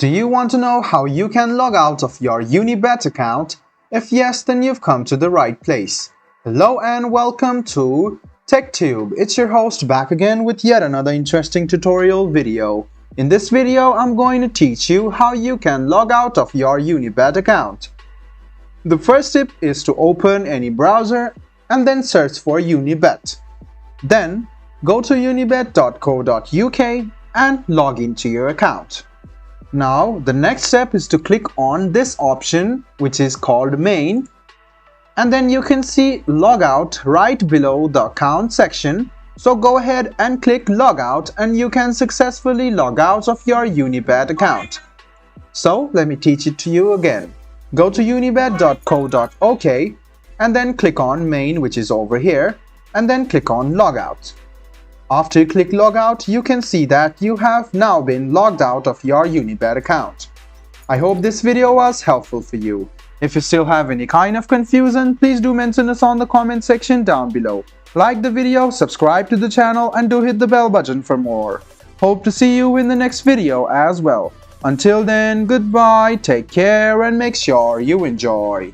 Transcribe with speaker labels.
Speaker 1: Do you want to know how you can log out of your Unibet account? If yes, then you've come to the right place. Hello and welcome to TechTube. It's your host back again with yet another interesting tutorial video. In this video, I'm going to teach you how you can log out of your Unibet account. The first tip is to open any browser and then search for Unibet. Then go to unibet.co.uk and log into your account. Now, the next step is to click on this option, which is called Main, and then you can see Logout right below the account section. So go ahead and click Logout and you can successfully log out of your Unibet account. So let me teach it to you again. Go to unibet.co.uk and then click on Main, which is over here, and then click on Logout. After you click Logout, you can see that you have now been logged out of your Unibet account. I hope this video was helpful for you. If you still have any kind of confusion, please do mention us on the comment section down below. Like the video, subscribe to the channel, and do hit the bell button for more. Hope to see you in the next video as well. Until then, goodbye, take care, and make sure you enjoy.